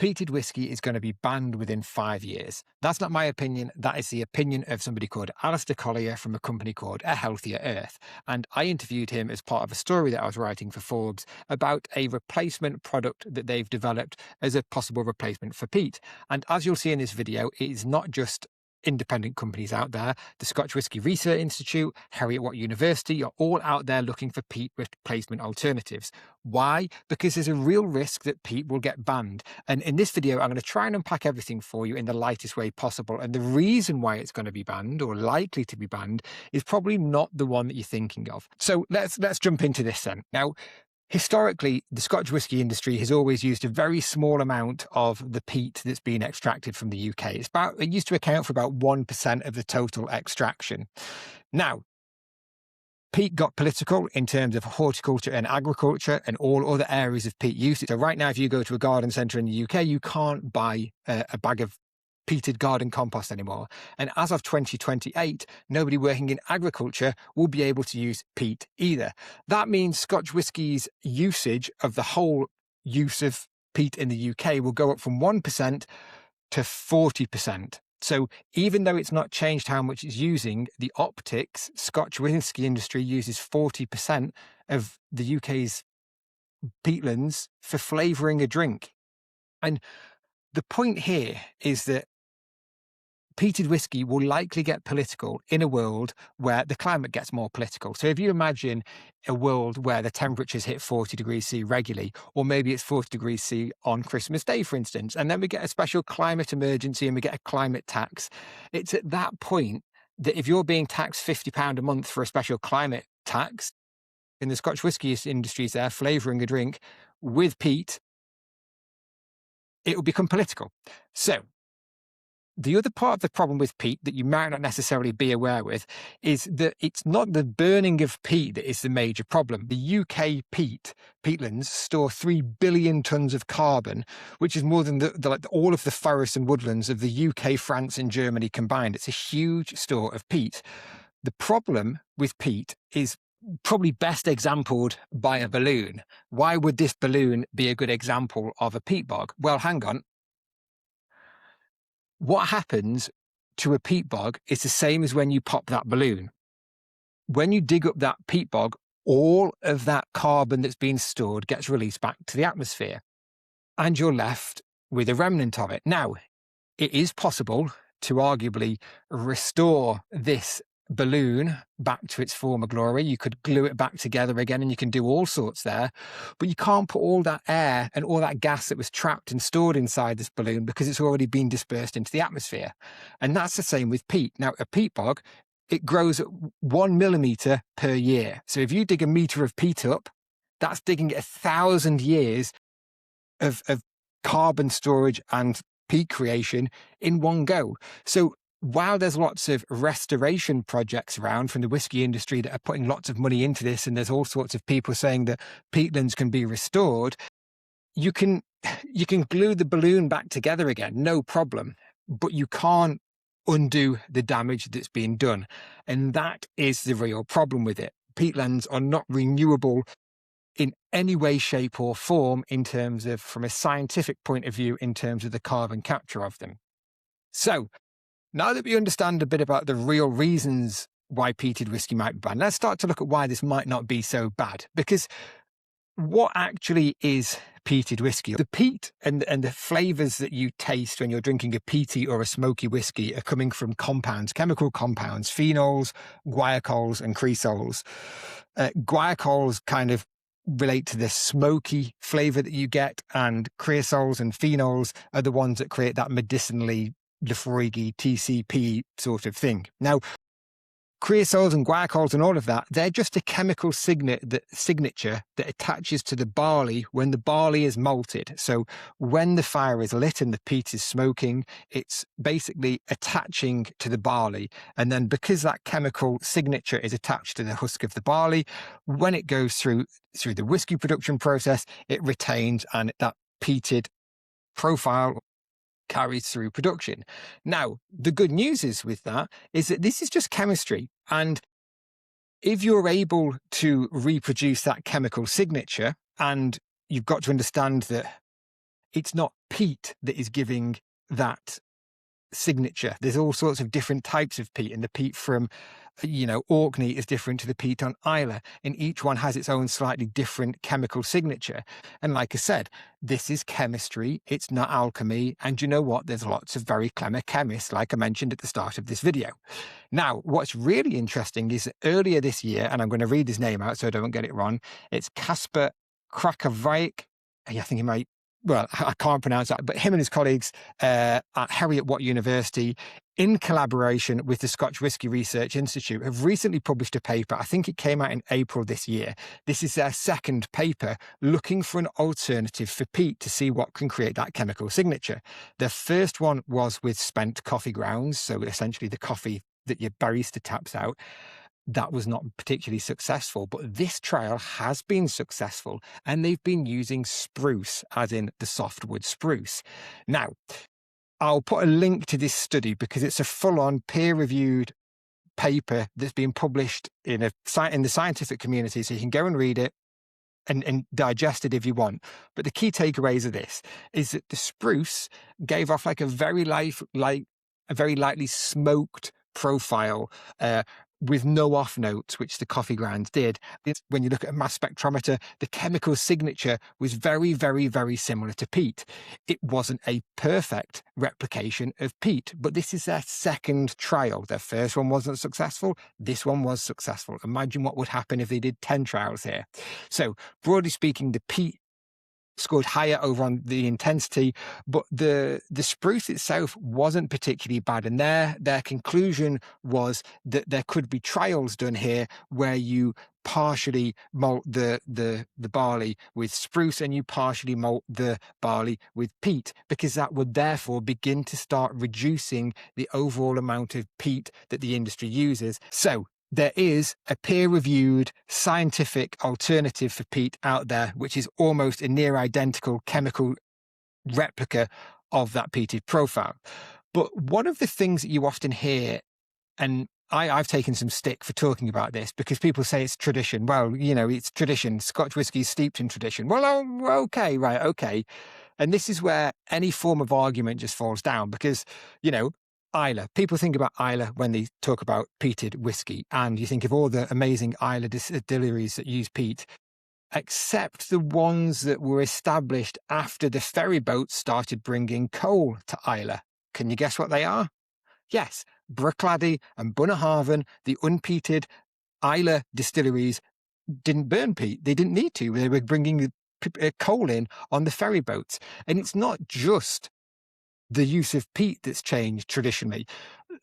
peated whiskey is going to be banned within 5 years. That's not my opinion. That is the opinion of somebody called Alistair Collier from a company called A Healthier Earth. And I interviewed him as part of a story that I was writing for Forbes about a replacement product that they've developed as a possible replacement for peat. And as you'll see in this video, it is not just independent companies out there. The Scotch Whisky Research Institute, Heriot-Watt University are all out there looking for peat replacement alternatives. Why? Because there's a real risk that peat will get banned. And in this video, I'm going to try and unpack everything for you in the lightest way possible. And the reason why it's going to be banned or likely to be banned is probably not the one that you're thinking of. So let's jump into this then. Now, historically, the Scotch whisky industry has always used a very small amount of the peat that's been extracted from the UK. It used to account for about 1% of the total extraction. Now, peat got political in terms of horticulture and agriculture and all other areas of peat use. So right now, if you go to a garden centre in the UK, you can't buy a bag of peated garden compost anymore. And as of 2028, nobody working in agriculture will be able to use peat either. That means Scotch whisky's usage of the whole use of peat in the UK will go up from 1% to 40%. So even though it's not changed how much it's using, the optics, Scotch whisky industry uses 40% of the UK's peatlands for flavouring a drink. And the point here is that peated whiskey will likely get political in a world where the climate gets more political. So if you imagine a world where the temperatures hit 40 degrees C regularly, or maybe it's 40 degrees C on Christmas Day, for instance, and then we get a special climate emergency and we get a climate tax, it's at that point that if you're being taxed £50 a month for a special climate tax, in the Scotch whisky industry is there flavouring a drink with peat, it will become political. So the other part of the problem with peat that you might not necessarily be aware with is that it's not the burning of peat that is the major problem. The UK peatlands store 3 billion tonnes of carbon, which is more than all of the forests and woodlands of the UK, France and Germany combined. It's a huge store of peat. The problem with peat is probably best exampled by a balloon. Why would this balloon be a good example of a peat bog? Well, hang on. What happens to a peat bog is the same as when you pop that balloon. When you dig up that peat bog, all of that carbon that's been stored gets released back to the atmosphere, and you're left with a remnant of it. Now, it is possible to arguably restore this balloon back to its former glory. You could glue it back together again and you can do all sorts there, but you can't put all that air and all that gas that was trapped and stored inside this balloon because it's already been dispersed into the atmosphere. And that's the same with peat. Now, a peat bog, it grows at 1 millimetre per year. So if you dig a metre of peat up, that's digging 1,000 years of carbon storage and peat creation in one go. So while there's lots of restoration projects around from the whisky industry that are putting lots of money into this, and there's all sorts of people saying that peatlands can be restored, you can glue the balloon back together again, no problem, but you can't undo the damage that's been done. And that is the real problem with it. Peatlands are not renewable in any way, shape or form in terms of, from a scientific point of view, in terms of the carbon capture of them. So, now that we understand a bit about the real reasons why peated whiskey might be banned, let's start to look at why this might not be so bad. Because what actually is peated whiskey? The peat and the flavours that you taste when you're drinking a peaty or a smoky whiskey are coming from compounds, chemical compounds, phenols, guaiacols and creosols. Guaiacols kind of relate to the smoky flavour that you get, and creosols and phenols are the ones that create that medicinally Lafroigi TCP sort of thing. Now, creosols and guaiacols and all of that, they're just a chemical signature that attaches to the barley when the barley is malted. So when the fire is lit and the peat is smoking, it's basically attaching to the barley. And then because that chemical signature is attached to the husk of the barley, when it goes through the whiskey production process, it retains, and that peated profile carries through production. Now, the good news is with that is that this is just chemistry. And if you're able to reproduce that chemical signature, and you've got to understand that it's not peat that is giving that signature. There's all sorts of different types of peat, and the peat from Orkney is different to the peat on Islay, and each one has its own slightly different chemical signature. And like I said, this is chemistry, it's not alchemy, and you know what, there's lots of very clever chemists, like I mentioned at the start of this video. Now, what's really interesting is that earlier this year, and I'm going to read his name out so I don't get it wrong, it's Kasper Krakowiak. I think he might, well, I can't pronounce that, but him and his colleagues at Heriot-Watt University, in collaboration with the Scotch Whisky Research Institute, have recently published a paper. I think it came out in April this year. This is their second paper looking for an alternative for peat to see what can create that chemical signature. The first one was with spent coffee grounds, so essentially the coffee that your barista taps out. That was not particularly successful, but this trial has been successful, and they've been using spruce, as in the softwood spruce. Now, I'll put a link to this study because it's a full-on peer-reviewed paper that's been published in the scientific community, so you can go and read it and digest it if you want. But the key takeaways of this is that the spruce gave off like a very lightly smoked profile, with no off notes, which the coffee grounds did. When you look at a mass spectrometer, the chemical signature was very, very, very similar to peat. It wasn't a perfect replication of peat, but this is their second trial. Their first one wasn't successful. This one was successful. Imagine what would happen if they did 10 trials here. So broadly speaking, the peat scored higher over on the intensity, but the spruce itself wasn't particularly bad. And their conclusion was that there could be trials done here where you partially malt the barley with spruce and you partially malt the barley with peat, because that would therefore begin to start reducing the overall amount of peat that the industry uses. So there is a peer-reviewed scientific alternative for peat out there, which is almost a near identical chemical replica of that peated profile. But one of the things that you often hear, and I've taken some stick for talking about this because people say it's tradition. Well, it's tradition. Scotch whisky is steeped in tradition. Well, okay, right, okay. And this is where any form of argument just falls down because, Islay. People think about Islay when they talk about peated whiskey, and you think of all the amazing Islay distilleries that use peat, except the ones that were established after the ferry boats started bringing coal to Islay. Can you guess what they are? Yes, Bruichladdich and Bunnahabhain, the unpeated Islay distilleries, didn't burn peat. They didn't need to. They were bringing the coal in on the ferry boats. And it's not just the use of peat that's changed traditionally.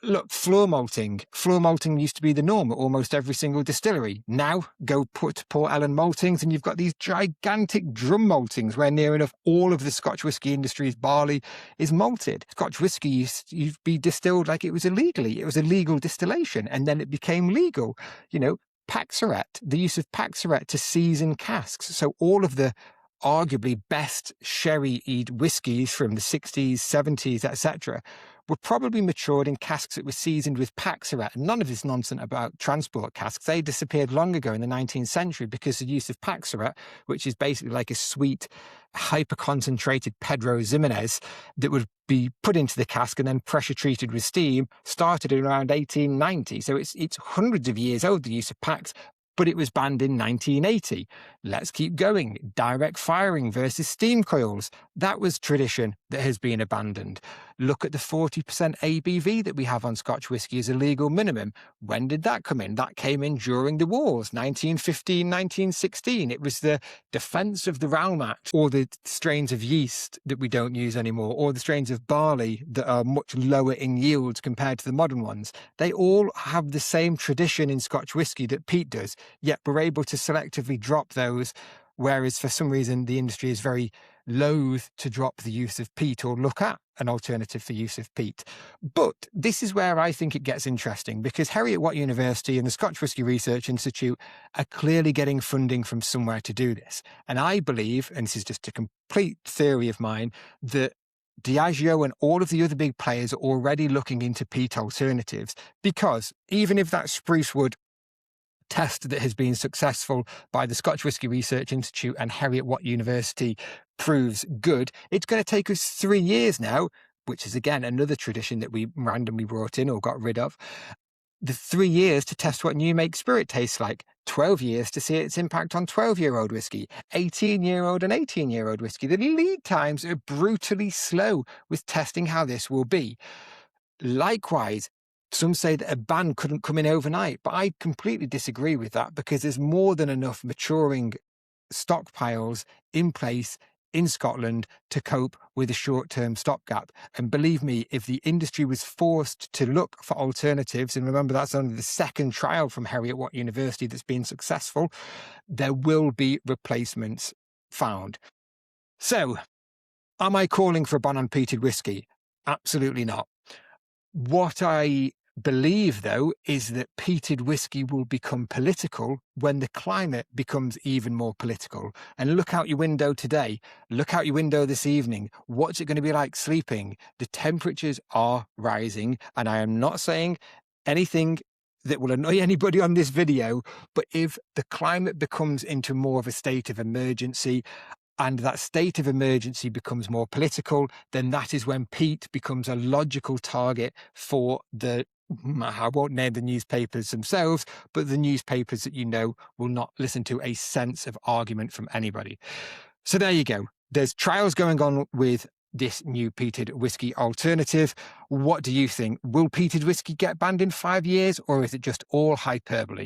Look, floor malting. Floor malting used to be the norm at almost every single distillery. Now, go to Port Ellen maltings and you've got these gigantic drum maltings where near enough all of the Scotch whisky industry's barley is malted. Scotch whisky used to be distilled like it was illegally. It was a legal distillation, and then it became legal. Paxaret, the use of Paxaret to season casks. So all of the arguably best sherry-ed whiskies from the 60s, 70s, etc., were probably matured in casks that were seasoned with Paxaret. And none of this nonsense about transport casks. They disappeared long ago in the 19th century because the use of Paxaret, which is basically like a sweet, hyper-concentrated Pedro Ximenez that would be put into the cask and then pressure-treated with steam, started around 1890. So it's hundreds of years old, the use of Pax, but it was banned in 1980. Let's keep going. Direct firing versus steam coils. That was tradition that has been abandoned. Look at the 40% ABV that we have on Scotch whisky as a legal minimum. When did that come in? That came in during the wars, 1915, 1916. It was the defence of the Ralmat, or the strains of yeast that we don't use anymore, or the strains of barley that are much lower in yields compared to the modern ones. They all have the same tradition in Scotch whisky that peat does, yet we're able to selectively drop those, whereas for some reason the industry is very loath to drop the use of peat or look at an alternative for use of peat. But this is where I think it gets interesting, because Heriot-Watt University and the Scotch Whisky Research Institute are clearly getting funding from somewhere to do this. And I believe, and this is just a complete theory of mine, that Diageo and all of the other big players are already looking into peat alternatives, because even if that spruce wood test that has been successful by the Scotch Whisky Research Institute and Heriot-Watt University proves good, it's going to take us 3 years now, which is again another tradition that we randomly brought in or got rid of. The 3 years to test what new make spirit tastes like, 12 years to see its impact on 12-year-old whiskey, 18-year-old and 18-year-old whiskey. The lead times are brutally slow with testing how this will be. Likewise, some say that a ban couldn't come in overnight, but I completely disagree with that because there's more than enough maturing stockpiles in place in Scotland to cope with a short-term stopgap. And believe me, if the industry was forced to look for alternatives, and remember that's only the second trial from Heriot-Watt University that's been successful, there will be replacements found. So, am I calling for a ban on peated whiskey? Absolutely not. What I believe, though, is that peated whiskey will become political when the climate becomes even more political. And look out your window today. Look out your window this evening. What's it going to be like sleeping? The temperatures are rising, and I am not saying anything that will annoy anybody on this video, but if the climate becomes into more of a state of emergency, and that state of emergency becomes more political, then that is when peat becomes a logical target for I won't name the newspapers themselves, but the newspapers that you know will not listen to a sense of argument from anybody. So there you go. There's trials going on with this new peated whiskey alternative. What do you think? Will peated whiskey get banned in 5 years, or is it just all hyperbole?